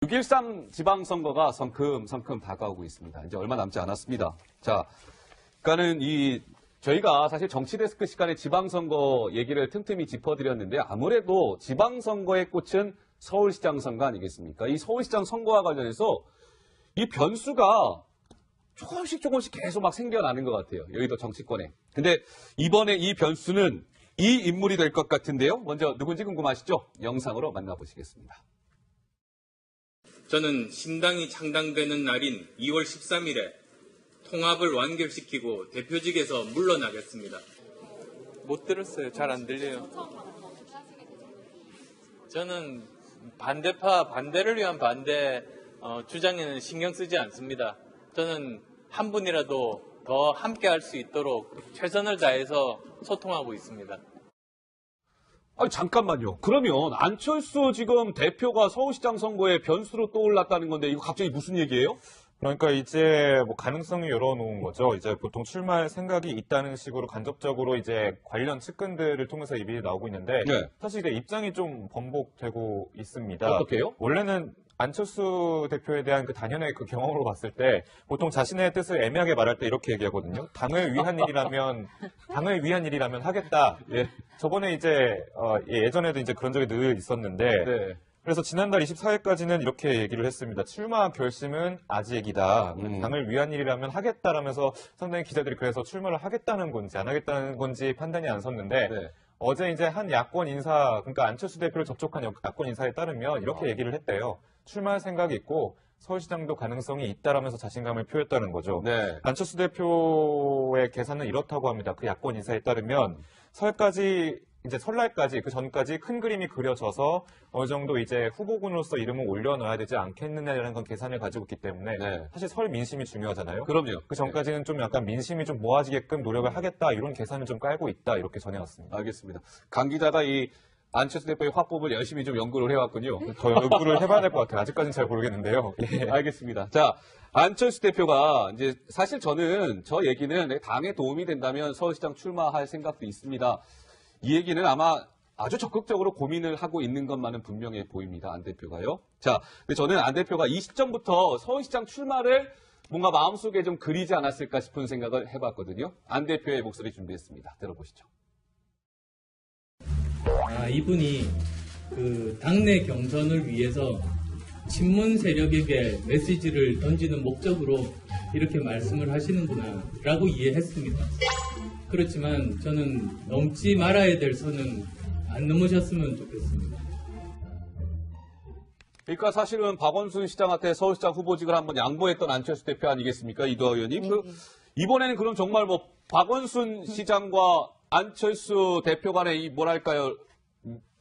6.13 지방선거가 성큼성큼 다가오고 있습니다. 이제 얼마 남지 않았습니다. 자, 그러니까는 저희가 사실 정치데스크 시간에 지방선거 얘기를 틈틈이 짚어드렸는데 아무래도 지방선거의 꽃은 서울시장 선거 아니겠습니까? 이 서울시장 선거와 관련해서 이 변수가 조금씩 계속 막 생겨나는 것 같아요. 여의도 정치권에. 근데 이번에 이 변수는 이 인물이 될 것 같은데요. 먼저 누군지 궁금하시죠? 영상으로 만나보시겠습니다. 저는 신당이 창당되는 날인 2월 13일에 통합을 완결시키고 대표직에서 물러나겠습니다. 못 들었어요. 잘 안 들려요. 저는 반대를 위한 반대 주장에는 신경 쓰지 않습니다. 저는 한 분이라도 더 함께 할 수 있도록 최선을 다해서 소통하고 있습니다. 아니, 잠깐만요. 그러면 안철수 지금 대표가 서울시장 선거에 변수로 떠올랐다는 건데 이거 갑자기 무슨 얘기예요? 그러니까 이제 뭐 가능성이 열어놓은 거죠. 이제 보통 출마할 생각이 있다는 식으로 간접적으로 이제 관련 측근들을 통해서 입이 나오고 있는데 네. 사실 이제 입장이 좀 번복되고 있습니다. 어떻게요? 원래는 안철수 대표에 대한 그 단연의 그 경험으로 봤을 때 보통 자신의 뜻을 애매하게 말할 때 이렇게 얘기하거든요. 당을 위한 일이라면 하겠다. 예. 저번에 이제 예전에도 이제 그런 적이 늘 있었는데 네. 그래서 지난달 24일까지는 이렇게 얘기를 했습니다. 출마 결심은 아직이다. 당을 위한 일이라면 하겠다라면서 상당히 기자들이 그래서 출마를 하겠다는 건지 안 하겠다는 건지 판단이 안 섰는데 네. 어제 이제 한 야권 인사, 그러니까 안철수 대표를 접촉한 야권 인사에 따르면 이렇게 얘기를 했대요. 출마할 생각이 있고 서울시장도 가능성이 있다라면서 자신감을 표했다는 거죠. 네. 안철수 대표의 계산은 이렇다고 합니다. 그 야권 인사에 따르면 설날까지 그 전까지 큰 그림이 그려져서 어느 정도 이제 후보군으로서 이름을 올려놔야 되지 않겠느냐라는 건 계산을 가지고 있기 때문에 네. 사실 설 민심이 중요하잖아요. 그럼요. 그 전까지는 좀 약간 민심이 좀 모아지게끔 노력을 하겠다 이런 계산을 좀 깔고 있다 이렇게 전해왔습니다. 알겠습니다. 강 기자가 이 안철수 대표의 화법을 열심히 좀 연구를 해왔군요. 더 연구를 해봐야 될 것 같아요. 아직까지는 잘 모르겠는데요. 예. 알겠습니다. 자, 안철수 대표가 이제 사실 저 얘기는 당에 도움이 된다면 서울시장 출마할 생각도 있습니다. 이 얘기는 아마 아주 적극적으로 고민을 하고 있는 것만은 분명해 보입니다. 안 대표가요. 자, 근데 저는 안 대표가 이 시점부터 서울시장 출마를 뭔가 마음속에 좀 그리지 않았을까 싶은 생각을 해봤거든요. 안 대표의 목소리 준비했습니다. 들어보시죠. 이분이 그 당내 경선을 위해서 친문 세력에게 메시지를 던지는 목적으로 이렇게 말씀을 하시는구나 라고 이해했습니다. 그렇지만 저는 넘지 말아야 될 선은 안 넘으셨으면 좋겠습니다. 그러니까 사실은 박원순 시장한테 서울시장 후보직을 한번 양보했던 안철수 대표 아니겠습니까? 이도하 의원님. 네. 이번에는 그럼 정말 박원순 시장과 안철수 대표 간의 이 뭐랄까요?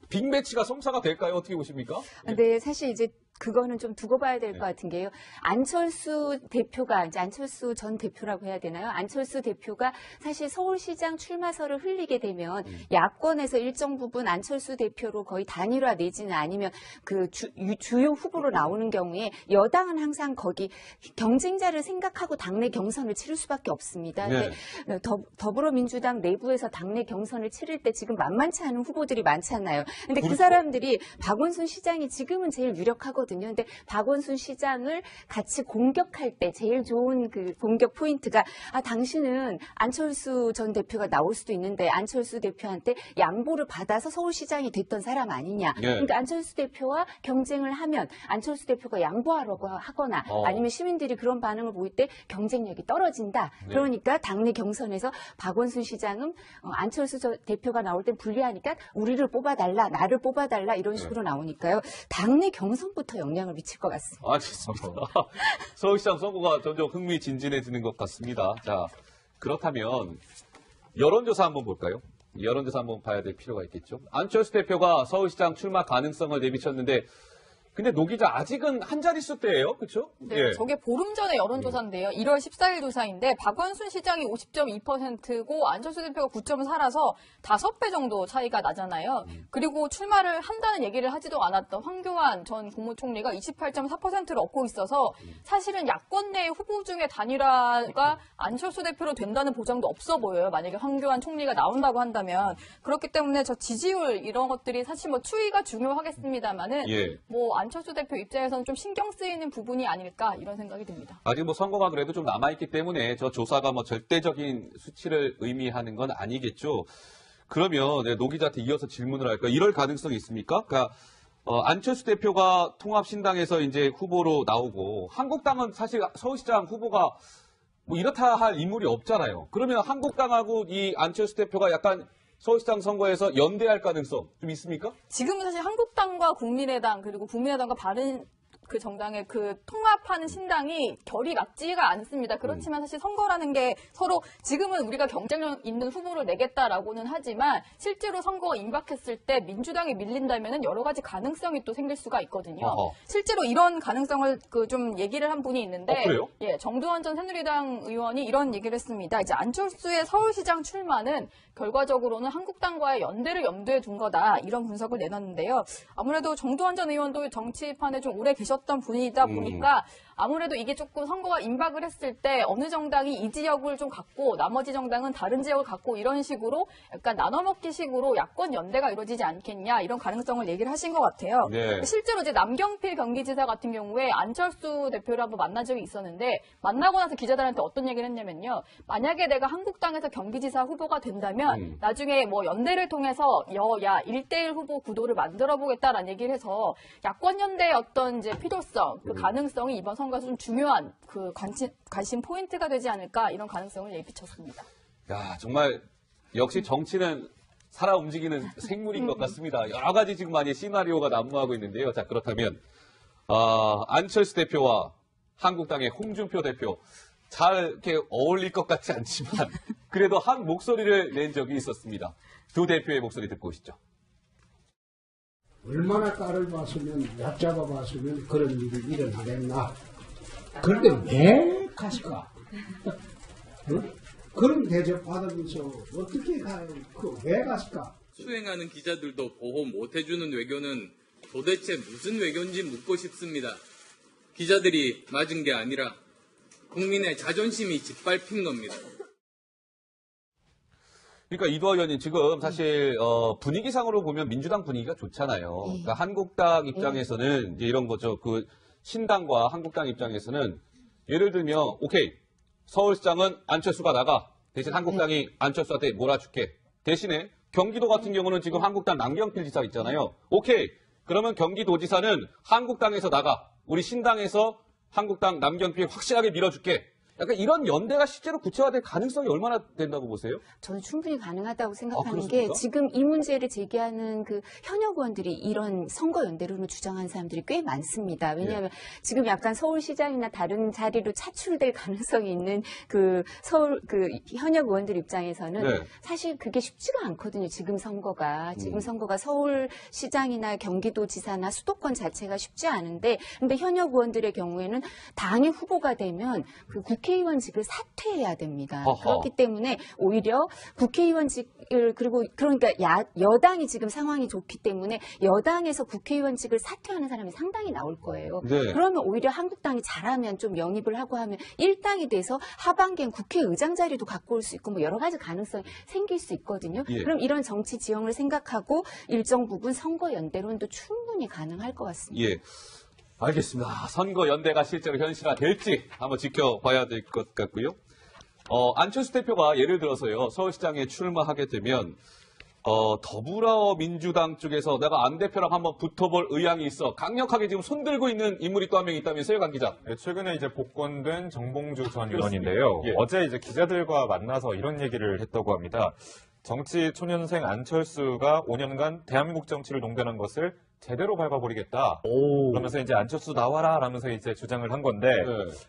빅매치가 성사가 될까요? 어떻게 보십니까? 네, 사실 이제 그거는 좀 두고 봐야 될 것 같은 게요. 안철수 대표가, 이제 안철수 전 대표라고 해야 되나요? 안철수 대표가 사실 서울시장 출마설을 흘리게 되면 야권에서 일정 부분 안철수 대표로 거의 단일화 내지는 아니면 그 주요 후보로 나오는 경우에 여당은 항상 거기 경쟁자를 생각하고 당내 경선을 치를 수밖에 없습니다. 네. 근데 더불어민주당 내부에서 당내 경선을 치를 때 지금 만만치 않은 후보들이 많잖아요. 근데 그 사람들이 박원순 시장이 지금은 제일 유력하거든요. 근데 박원순 시장을 같이 공격할 때 제일 좋은 그 공격 포인트가 당신은 안철수 전 대표가 나올 수도 있는데 안철수 대표한테 양보를 받아서 서울시장이 됐던 사람 아니냐. 네. 그러니까 안철수 대표와 경쟁을 하면 안철수 대표가 양보하려고 하거나 아니면 시민들이 그런 반응을 보일 때 경쟁력이 떨어진다. 네. 그러니까 당내 경선에서 박원순 시장은 안철수 대표가 나올 땐 불리하니까 우리를 뽑아달라, 나를 뽑아달라 이런 식으로 나오니까요. 당내 경선부터 영향을 미칠 것 같습니다. 좋습니다. 서울시장 선거가 점점 흥미진진해지는 것 같습니다. 자, 그렇다면 여론조사 한번 볼까요? 여론조사 한번 봐야 될 필요가 있겠죠. 안철수 대표가 서울시장 출마 가능성을 내비쳤는데 근데 노 기자 아직은 한 자릿수대예요, 그렇죠? 네, 예. 저게 보름 전에 여론조사인데요. 1월 14일 조사인데 박원순 시장이 50.2%고 안철수 대표가 9.4라서 5배 정도 차이가 나잖아요. 그리고 출마를 한다는 얘기를 하지도 않았던 황교안 전 국무총리가 28.4%를 얻고 있어서 사실은 야권 내 후보 중에 단일화가 안철수 대표로 된다는 보장도 없어 보여요. 만약에 황교안 총리가 나온다고 한다면. 그렇기 때문에 저 지지율 이런 것들이 사실 추이가 중요하겠습니다만은 예. 안철수 대표 입장에서는 좀 신경 쓰이는 부분이 아닐까 이런 생각이 듭니다. 아직 뭐 선거가 그래도 좀 남아있기 때문에 저 조사가 뭐 절대적인 수치를 의미하는 건 아니겠죠. 그러면 노 기자한테 이어서 질문을 할까? 이럴 가능성이 있습니까? 그러니까 안철수 대표가 통합신당에서 이제 후보로 나오고 한국당은 사실 서울시장 후보가 뭐 이렇다 할 인물이 없잖아요. 그러면 한국당하고 이 안철수 대표가 약간 서울시장 선거에서 연대할 가능성 좀 있습니까? 지금은 사실 한국당과 국민의당 그리고 국민의당과 바른 그 정당의 그 통합하는 신당이 결이 맞지가 않습니다. 그렇지만 사실 선거라는 게 서로 지금은 우리가 경쟁력 있는 후보를 내겠다라고는 하지만 실제로 선거가 임박했을 때 민주당이 밀린다면은 여러 가지 가능성이 또 생길 수가 있거든요. 어허. 실제로 이런 가능성을 그 좀 얘기를 한 분이 있는데 그래요? 예, 정두환 전 새누리당 의원이 이런 얘기를 했습니다. 이제 안철수의 서울시장 출마는 결과적으로는 한국당과의 연대를 염두에 둔 거다. 이런 분석을 내놨는데요. 아무래도 정두환 전 의원도 정치판에 좀 오래 계셨던 분이다 보니까 아무래도 이게 조금 선거가 임박을 했을 때 어느 정당이 이 지역을 좀 갖고 나머지 정당은 다른 지역을 갖고 이런 식으로 약간 나눠먹기 식으로 야권 연대가 이루어지지 않겠냐 이런 가능성을 얘기를 하신 것 같아요. 네. 실제로 이제 남경필 경기지사 같은 경우에 안철수 대표를 한번 만난 적이 있었는데 만나고 나서 기자들한테 어떤 얘기를 했냐면요. 만약에 내가 한국당에서 경기지사 후보가 된다면 나중에 뭐 연대를 통해서 여야 1대1 후보 구도를 만들어 보겠다라는 얘기를 해서 야권 연대의 어떤 이제 필요성, 그 가능성이 이번 선거에서 좀 중요한 그 관심 포인트가 되지 않을까 이런 가능성을 예비쳤습니다. 야, 정말 역시 정치는 살아 움직이는 생물인 것 같습니다. 여러 가지 지금 많이 시나리오가 난무하고 있는데요. 자, 그렇다면 안철수 대표와 한국당의 홍준표 대표 잘 이렇게 어울릴 것 같지 않지만 그래도 한 목소리를 낸 적이 있었습니다. 두 대표의 목소리 듣고 오시죠. 얼마나 딸을 봤으면 얕잡아 봤으면 그런 일이 일어나겠나. 그런데 왜 갔을까? 응? 그런 대접 받으면서 어떻게 왜 갔을까? 수행하는 기자들도 보호 못 해주는 외교는 도대체 무슨 외교인지 묻고 싶습니다. 기자들이 맞은 게 아니라 국민의 자존심이 짓밟힌 겁니다. 그러니까 이두하 의원님 지금 사실 분위기상으로 보면 민주당 분위기가 좋잖아요. 그러니까 한국당 입장에서는 이제 이런 거죠. 그 신당과 한국당 입장에서는 예를 들면 오케이 서울시장은 안철수가 나가 대신 한국당이 안철수한테 몰아줄게. 대신에 경기도 같은 경우는 지금 한국당 남경필 지사 있잖아요. 오케이 그러면 경기도지사는 한국당에서 나가 우리 신당에서 한국당 남경필 확실하게 밀어줄게. 약간 이런 연대가 실제로 구체화될 가능성이 얼마나 된다고 보세요? 저는 충분히 가능하다고 생각하는 그렇습니까? 게 지금 이 문제를 제기하는 그 현역 의원들이 이런 선거 연대론을 주장하는 사람들이 꽤 많습니다. 왜냐하면 지금 약간 서울시장이나 다른 자리로 차출될 가능성이 있는 그 서울 그 현역 의원들 입장에서는 네. 사실 그게 쉽지가 않거든요. 지금 선거가 서울시장이나 경기도지사나 수도권 자체가 쉽지 않은데 근데 현역 의원들의 경우에는 당의 후보가 되면 그 국회의원직을 사퇴해야 됩니다. 어허. 그렇기 때문에 오히려 국회의원직을 그러니까 여당이 지금 상황이 좋기 때문에 여당에서 국회의원직을 사퇴하는 사람이 상당히 나올 거예요. 네. 그러면 오히려 한국당이 잘하면 좀 영입을 하고 하면 일당이 돼서 하반기엔 국회의장 자리도 갖고 올 수 있고 뭐 여러 가지 가능성이 생길 수 있거든요. 예. 그럼 이런 정치 지형을 생각하고 일정 부분 선거 연대론도 충분히 가능할 것 같습니다. 예. 알겠습니다. 선거 연대가 실제로 현실화될지 한번 지켜봐야 될 것 같고요. 안철수 대표가 예를 들어서요, 서울시장에 출마하게 되면, 더불어민주당 쪽에서 내가 안 대표랑 한번 붙어볼 의향이 있어. 강력하게 지금 손들고 있는 인물이 또 한 명 있다면서요, 강 기자? 네, 최근에 이제 복권된 정봉주 전 의원인데요. 예. 어제 이제 기자들과 만나서 이런 얘기를 했다고 합니다. 정치 초년생 안철수가 5년간 대한민국 정치를 농단한 것을 제대로 밟아버리겠다. 그러면서 이제 안철수 나와라 라면서 이제 주장을 한 건데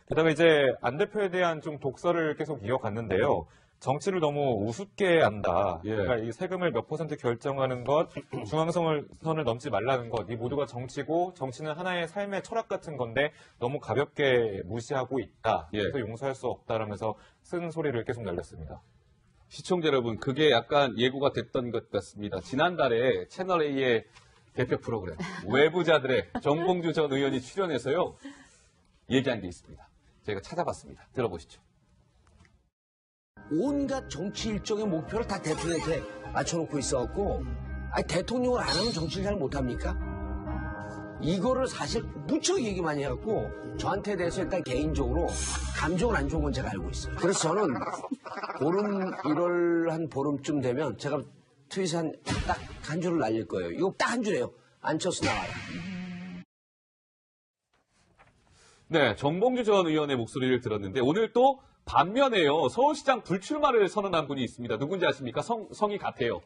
게다가 이제 안 대표에 대한 좀 독설을 계속 이어갔는데요. 정치를 너무 우습게 한다. 예. 그러니까 이 세금을 몇 % 결정하는 것, 중앙선을 넘지 말라는 것, 이 모두가 정치고 정치는 하나의 삶의 철학 같은 건데 너무 가볍게 무시하고 있다. 예. 그래서 용서할 수 없다라면서 쓴 소리를 계속 날렸습니다. 시청자 여러분, 그게 약간 예고가 됐던 것 같습니다. 지난달에 채널A의 대표 프로그램, 외부자들의 정봉주 전 의원이 출연해서요, 얘기한 게 있습니다. 저희가 찾아봤습니다. 들어보시죠. 온갖 정치 일정의 목표를 다 대통령한테 맞춰놓고 있어갖고 아니 대통령을 안 하면 정치를 잘 못합니까? 이거를 사실 무척 얘기 많이 해갖고 저한테 대해서 일단 개인적으로 감정은 안 좋은 건 제가 알고 있어요. 그래서 저는 보름 1월 한 보름쯤 되면 제가 트윗에 딱 한 줄을 날릴 거예요. 이거 딱 한 줄이에요. 안철수 나와라. 네, 정봉주 전 의원의 목소리를 들었는데 오늘 또 반면에요. 서울시장 불출마를 선언한 분이 있습니다. 누군지 아십니까? 성이 같아요.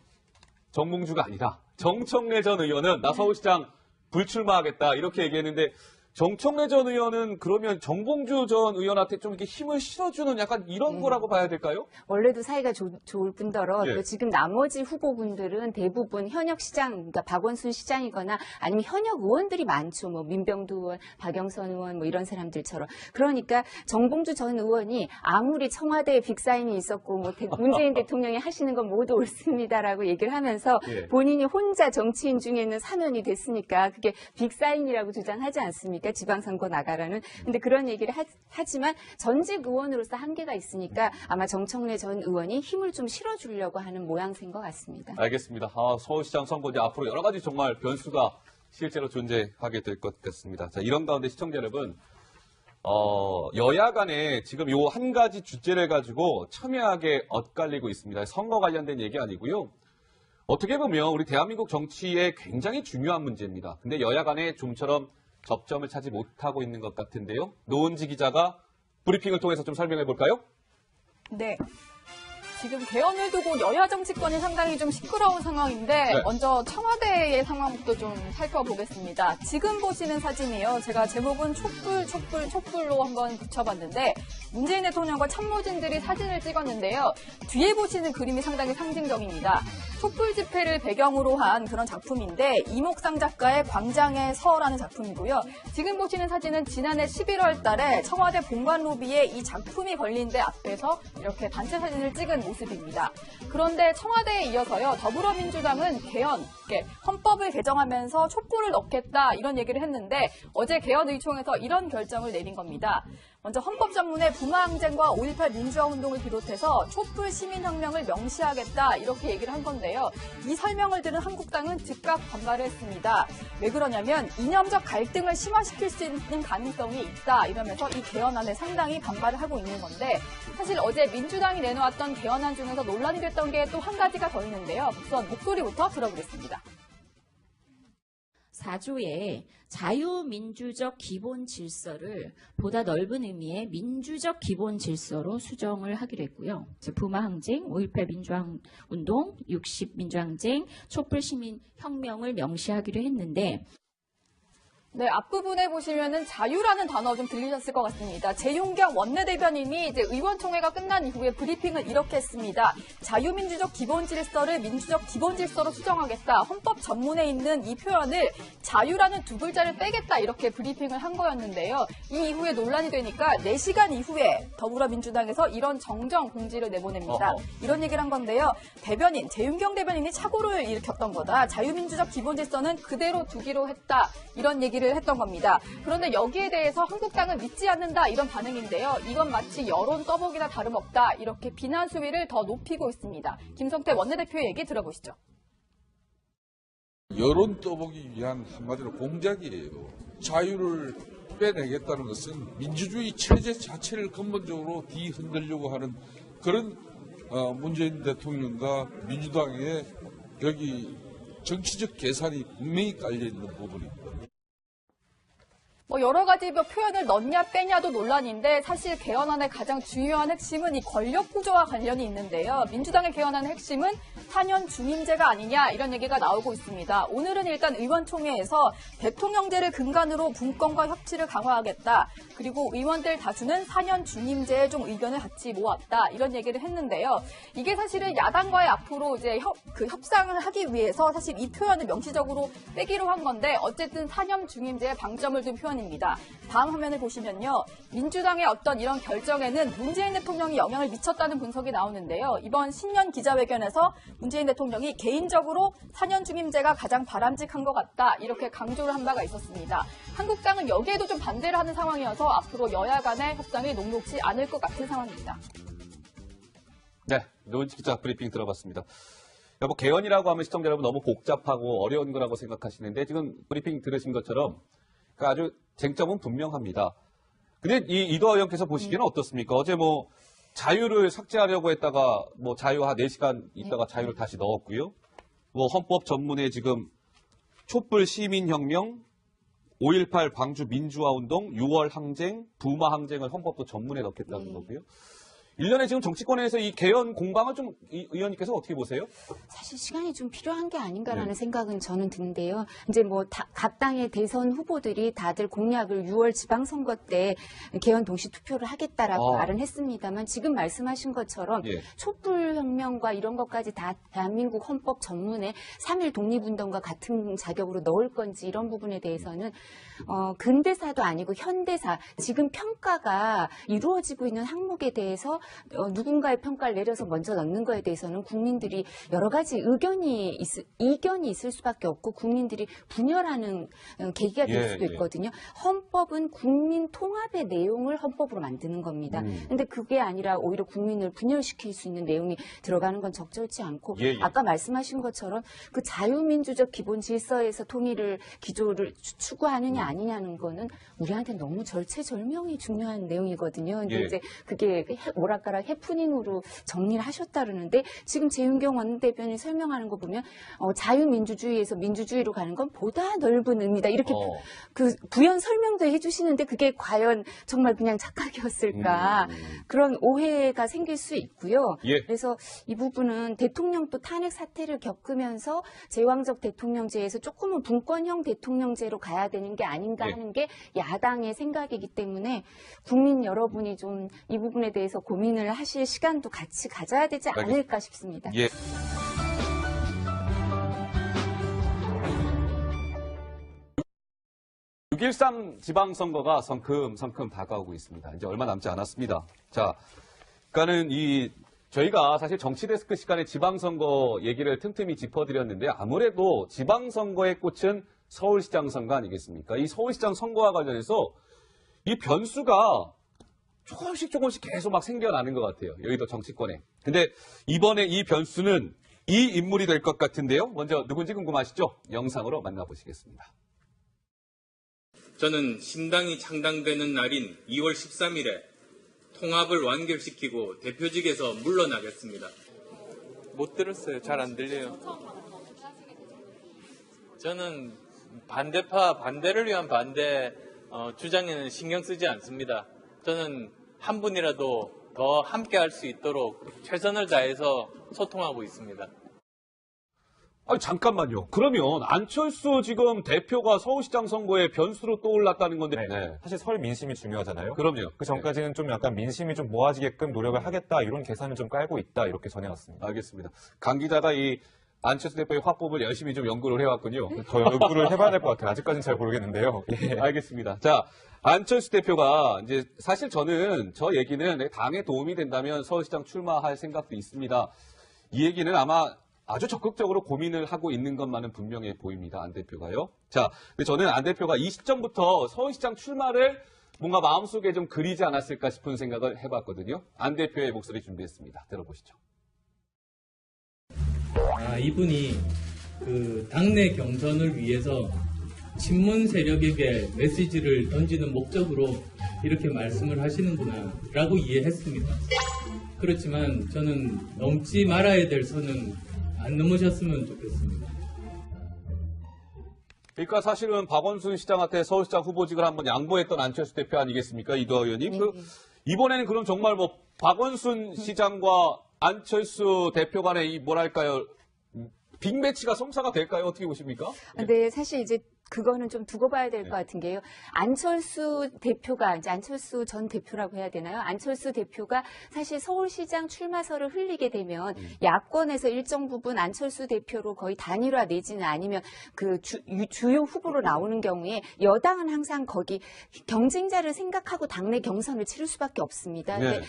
정봉주가 아니라 정청래 전 의원은 나 서울시장 불출마하겠다 이렇게 얘기했는데 정청래 전 의원은 그러면 정봉주 전 의원한테 좀 이렇게 힘을 실어주는 약간 이런 거라고 봐야 될까요? 원래도 사이가 좋을 뿐더러 예. 또 지금 나머지 후보군들은 대부분 현역 시장, 그러니까 박원순 시장이거나 아니면 현역 의원들이 많죠. 뭐 민병두 의원, 박영선 의원 뭐 이런 사람들처럼. 그러니까 정봉주 전 의원이 아무리 청와대에 빅사인이 있었고 뭐 문재인 대통령이 하시는 건 모두 옳습니다라고 얘기를 하면서 예. 본인이 혼자 정치인 중에는 사면이 됐으니까 그게 빅사인이라고 주장하지 않습니까? 지방선거 나가라는. 근데 그런 얘기를 하지만 전직 의원으로서 한계가 있으니까 아마 정청래 전 의원이 힘을 좀 실어주려고 하는 모양새인 것 같습니다. 알겠습니다. 서울시장 선거 이제 앞으로 여러 가지 정말 변수가 실제로 존재하게 될 것 같습니다. 자, 이런 가운데 시청자 여러분, 여야 간에 지금 요 한 가지 주제를 가지고 첨예하게 엇갈리고 있습니다. 선거 관련된 얘기 아니고요. 어떻게 보면 우리 대한민국 정치에 굉장히 중요한 문제입니다. 근데 여야 간에 좀처럼 접점을 찾지 못하고 있는 것 같은데요. 노은지 기자가 브리핑을 통해서 좀 설명해 볼까요? 네. 지금 개헌을 두고 여야 정치권이 상당히 좀 시끄러운 상황인데 네. 먼저 청와대의 상황부터 좀 살펴보겠습니다. 지금 보시는 사진이요. 제가 제목은 촛불로 한번 붙여봤는데 문재인 대통령과 참모진들이 사진을 찍었는데요. 뒤에 보시는 그림이 상당히 상징적입니다. 촛불 집회를 배경으로 한 그런 작품인데 이목상 작가의 광장의 서라는 작품이고요. 지금 보시는 사진은 지난해 11월 달에 청와대 본관 로비에 이 작품이 걸린 데 앞에서 이렇게 단체 사진을 찍은 모습입니다. 그런데 청와대에 이어서요. 더불어민주당은 개헌, 헌법을 개정하면서 촛불을 넣겠다 이런 얘기를 했는데 어제 개헌의총에서 이런 결정을 내린 겁니다. 먼저 헌법전문에 부마항쟁과 5.18 민주화운동을 비롯해서 촛불 시민혁명을 명시하겠다 이렇게 얘기를 한 건데요. 이 설명을 들은 한국당은 즉각 반발을 했습니다. 왜 그러냐면 이념적 갈등을 심화시킬 수 있는 가능성이 있다 이러면서 이 개헌안에 상당히 반발을 하고 있는 건데 사실 어제 민주당이 내놓았던 개헌안 중에서 논란이 됐던 게 또 한 가지가 더 있는데요. 우선 목소리부터 들어보겠습니다. 4조의 자유민주적 기본 질서를 보다 넓은 의미의 민주적 기본 질서로 수정을 하기로 했고요. 부마항쟁, 5.18 민주화운동, 60 민주항쟁, 촛불 시민혁명을 명시하기로 했는데 네, 앞부분에 보시면은 자유라는 단어 좀 들리셨을 것 같습니다. 재용경 원내대변인이 이제 의원총회가 끝난 이후에 브리핑을 이렇게 했습니다. 자유민주적 기본질서를 민주적 기본질서로 수정하겠다. 헌법 전문에 있는 이 표현을 자유라는 두 글자를 빼겠다. 이렇게 브리핑을 한 거였는데요. 이 이후에 논란이 되니까 4시간 이후에 더불어민주당에서 이런 정정 공지를 내보냅니다. 이런 얘기를 한 건데요. 대변인, 재윤경 대변인이 착오를 일으켰던 거다. 자유민주적 기본질서는 그대로 두기로 했다. 이런 얘기를 했던 겁니다. 그런데 여기에 대해서 한국당은 믿지 않는다 이런 반응인데요. 이건 마치 여론 떠보기나 다름없다 이렇게 비난 수위를 더 높이고 있습니다. 김성태 원내대표의 얘기 들어보시죠. 여론 떠보기 위한 한마디로 공작이에요. 자유를 빼내겠다는 것은 민주주의 체제 자체를 근본적으로 뒤흔들려고 하는 그런 문재인 대통령과 민주당의 여기 정치적 계산이 분명히 깔려있는 부분입니다. 여러 가지 표현을 넣냐 빼냐도 논란인데 사실 개헌안의 가장 중요한 핵심은 이 권력 구조와 관련이 있는데요. 민주당의 개헌안의 핵심은 4년 중임제가 아니냐 이런 얘기가 나오고 있습니다. 오늘은 일단 의원총회에서 대통령제를 근간으로 분권과 협치를 강화하겠다. 그리고 의원들 다수는 4년 중임제에 좀 의견을 같이 모았다. 이런 얘기를 했는데요. 이게 사실은 야당과의 앞으로 이제 협상을 하기 위해서 사실 이 표현을 명시적으로 빼기로 한 건데 어쨌든 4년 중임제에 방점을 둔 표현입니다. 다음 화면을 보시면요. 민주당의 어떤 이런 결정에는 문재인 대통령이 영향을 미쳤다는 분석이 나오는데요. 이번 신년 기자회견에서 문재인 대통령이 개인적으로 4년 중임제가 가장 바람직한 것 같다. 이렇게 강조를 한 바가 있었습니다. 한국당은 여기에도 좀 반대를 하는 상황이어서 앞으로 여야 간의 협상이 녹록지 않을 것 같은 상황입니다. 네, 노은지 기자 브리핑 들어봤습니다. 그러니까 뭐 개헌이라고 하면 시청자 여러분 너무 복잡하고 어려운 거라고 생각하시는데 지금 브리핑 들으신 것처럼 그러니까 아주 쟁점은 분명합니다. 근데 이 이도하 의원께서 보시기에는 어떻습니까? 어제 뭐 자유를 삭제하려고 했다가 뭐 자유 한 4시간 있다가 자유를 다시 넣었고요. 뭐 헌법 전문에 지금 촛불 시민혁명, 5.18 광주 민주화운동, 6월 항쟁, 부마 항쟁을 헌법도 전문에 넣겠다는 거고요. 일련의 지금 정치권에서 이 개헌 공방을 좀 이 의원님께서 어떻게 보세요? 사실 시간이 좀 필요한 게 아닌가라는 생각은 저는 드는데요. 이제 뭐 각 당의 대선 후보들이 다들 공약을 6월 지방선거 때 개헌 동시 투표를 하겠다라고 말은 했습니다만 지금 말씀하신 것처럼 촛불혁명과 이런 것까지 다 대한민국 헌법 전문에 3.1 독립운동과 같은 자격으로 넣을 건지 이런 부분에 대해서는 근대사도 아니고 현대사, 지금 평가가 이루어지고 있는 항목에 대해서 누군가의 평가를 내려서 먼저 넣는 거에 대해서는 국민들이 여러 가지 이견이 있을 수밖에 없고 국민들이 분열하는 계기가 될 수도 있거든요. 헌법은 국민 통합의 내용을 헌법으로 만드는 겁니다. 근데 그게 아니라 오히려 국민을 분열시킬 수 있는 내용이 들어가는 건 적절치 않고 아까 말씀하신 것처럼 그 자유민주적 기본 질서에서 통일을 기조를 추구하느냐 아니냐는 거는 우리한테 너무 절체절명이 중요한 내용이거든요. 근데 이제 그게 오락가락 해프닝으로 정리를 하셨다 그러는데 지금 재윤경 원내대변인이 설명하는 거 보면 자유민주주의에서 민주주의로 가는 건 보다 넓은 의미다. 이렇게 그 부연 설명도 해주시는데 그게 과연 정말 그냥 착각이었을까. 그런 오해가 생길 수 있고요. 그래서 이 부분은 대통령도 탄핵 사태를 겪으면서 제왕적 대통령제에서 조금은 분권형 대통령제로 가야 되는 게 아닌가 하는 게 야당의 생각이기 때문에 국민 여러분이 좀 이 부분에 대해서 고민을 하실 시간도 같이 가져야 되지 않을까 싶습니다. 6.13 지방선거가 성큼 다가오고 있습니다. 이제 얼마 남지 않았습니다. 자, 그러니까는 저희가 사실 정치데스크 시간에 지방선거 얘기를 틈틈이 짚어드렸는데 아무래도 지방선거의 꽃은 서울시장 선거 아니겠습니까? 이 서울시장 선거와 관련해서 이 변수가 조금씩 계속 막 생겨나는 것 같아요. 여의도 정치권에. 근데 이번에 이 변수는 이 인물이 될 것 같은데요. 먼저 누군지 궁금하시죠? 영상으로 만나보시겠습니다. 저는 신당이 창당되는 날인 2월 13일에 통합을 완결시키고 대표직에서 물러나겠습니다. 못 들었어요. 잘 안 들려요. 저는 반대를 위한 반대 주장에는 신경 쓰지 않습니다. 저는 한 분이라도 더 함께 할 수 있도록 최선을 다해서 소통하고 있습니다. 아니, 잠깐만요. 그러면 안철수 지금 대표가 서울시장 선거에 변수로 떠올랐다는 건데. 사실 서울 민심이 중요하잖아요. 그럼요. 그 전까지는 좀 약간 민심이 좀 모아지게끔 노력을 하겠다 이런 계산을 좀 깔고 있다 이렇게 전해왔습니다. 알겠습니다. 강 기자가 이 안철수 대표의 화법을 열심히 좀 연구를 해왔군요. 더 연구를 해봐야 될 것 같아요. 아직까지는 잘 모르겠는데요. 알겠습니다. 자, 안철수 대표가 이제 사실 저는 저 얘기는 당에 도움이 된다면 서울시장 출마할 생각도 있습니다. 이 얘기는 아마 아주 적극적으로 고민을 하고 있는 것만은 분명해 보입니다. 안 대표가요. 자, 근데 저는 안 대표가 이 시점부터 서울시장 출마를 뭔가 마음속에 좀 그리지 않았을까 싶은 생각을 해봤거든요. 안 대표의 목소리 준비했습니다. 들어보시죠. 이분이 그 당내 경선을 위해서 친문 세력에게 메시지를 던지는 목적으로 이렇게 말씀을 하시는구나 라고 이해했습니다. 그렇지만 저는 넘지 말아야 될 선은 안 넘으셨으면 좋겠습니다. 그러니까 사실은 박원순 시장한테 서울시장 후보직을 한번 양보했던 안철수 대표 아니겠습니까? 이도하 의원님. 이번에는 그럼 정말 뭐 박원순 시장과 안철수 대표 간의 이 뭐랄까요? 빅매치가 성사가 될까요? 어떻게 보십니까? 네, 사실 이제 그거는 좀 두고 봐야 될 것 같은 게요. 안철수 대표가, 이제 안철수 전 대표라고 해야 되나요? 안철수 대표가 사실 서울시장 출마설을 흘리게 되면 야권에서 일정 부분 안철수 대표로 거의 단일화 내지는 아니면 그 주요 후보로 나오는 경우에 여당은 항상 거기 경쟁자를 생각하고 당내 경선을 치를 수밖에 없습니다. 근데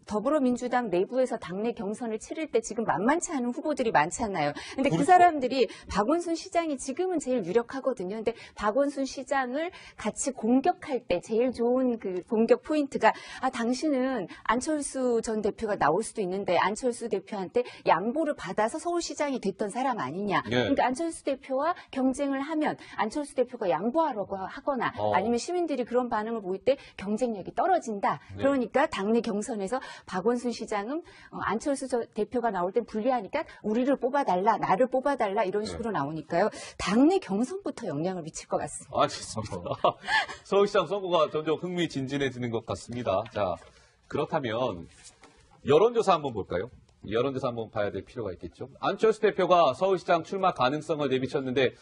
더불어민주당 내부에서 당내 경선을 치를 때 지금 만만치 않은 후보들이 많잖아요. 근데 그 사람들이 박원순 시장이 지금은 제일 유력하거든요. 있거든요. 근데 박원순 시장을 같이 공격할 때 제일 좋은 그 공격 포인트가 당신은 안철수 전 대표가 나올 수도 있는데 안철수 대표한테 양보를 받아서 서울시장이 됐던 사람 아니냐. 그러니까 안철수 대표와 경쟁을 하면 안철수 대표가 양보하려고 하거나 아니면 시민들이 그런 반응을 보일 때 경쟁력이 떨어진다. 그러니까 당내 경선에서 박원순 시장은 안철수 대표가 나올 땐 불리하니까 우리를 뽑아달라, 나를 뽑아달라 이런 식으로 나오니까요. 당내 경선부터 영향을 미칠 것 같습니다. 알겠습니다. 서울시장 선거가 점점 흥미진진해지는 것 같습니다. 자, 그렇다면 여론조사 한번 볼까요? 여론조사 한번 봐야 될 필요가 있겠죠. 안철수 대표가 서울시장 출마 가능성을 내비쳤는데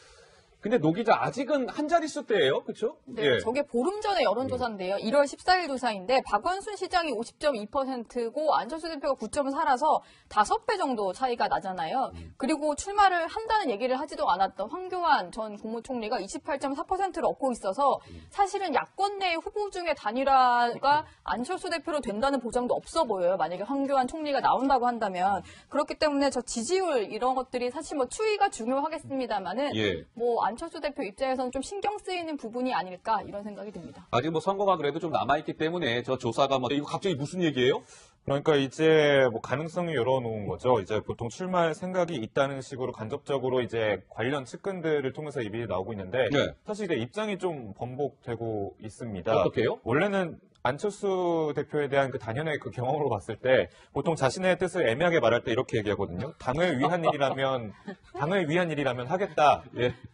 근데 노 기자 아직은 한 자릿수대예요, 그렇죠? 네, 저게 보름 전에 여론조사인데요. 1월 14일 조사인데 박원순 시장이 50.2%고 안철수 대표가 9.4라서 5배 정도 차이가 나잖아요. 그리고 출마를 한다는 얘기를 하지도 않았던 황교안 전 국무총리가 28.4%를 얻고 있어서 사실은 야권 내 후보 중에 단일화가 안철수 대표로 된다는 보장도 없어 보여요. 만약에 황교안 총리가 나온다고 한다면. 그렇기 때문에 저 지지율 이런 것들이 사실 뭐 추이가 중요하겠습니다만은 뭐 안철수 대표 입장에서는 좀 신경 쓰이는 부분이 아닐까 이런 생각이 듭니다. 아직 뭐 선거가 그래도 좀 남아있기 때문에 저 조사가 뭐 이거 갑자기 무슨 얘기예요? 그러니까 이제 뭐 가능성이 열어놓은 거죠. 이제 보통 출마할 생각이 있다는 식으로 간접적으로 이제 관련 측근들을 통해서 입이 나오고 있는데 사실 이제 입장이 좀 번복되고 있습니다. 어떻게요? 원래는 안철수 대표에 대한 그 단연의 그 경험으로 봤을 때 보통 자신의 뜻을 애매하게 말할 때 이렇게 얘기하거든요. 당을 위한 일이라면 하겠다.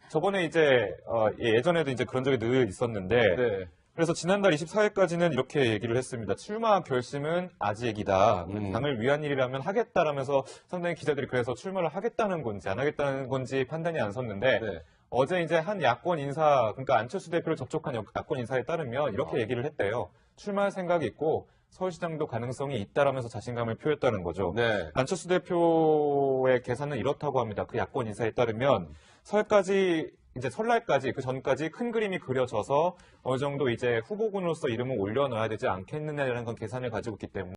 저번에 이제 예전에도 이제 그런 적이 늘 있었는데 그래서 지난달 24일까지는 이렇게 얘기를 했습니다. 출마 결심은 아직이다. 당을 위한 일이라면 하겠다라면서 상당히 기자들이 그래서 출마를 하겠다는 건지 안 하겠다는 건지 판단이 안 섰는데 어제 이제 한 야권 인사, 그러니까 안철수 대표를 접촉한 야권 인사에 따르면 이렇게 얘기를 했대요. 출마할 생각이 있고 서울시장도 가능성이 있다라면서 자신감을 표했다는 거죠. 안철수 대표의 계산은 이렇다고 합니다. 그 야권 인사에 따르면 설날까지 그 전까지 큰 그림이 그려져서 어느 정도 이제 후보군으로서 이름을 올려놔야 되지 않겠느냐라는 건 계산을 가지고 있기 때문에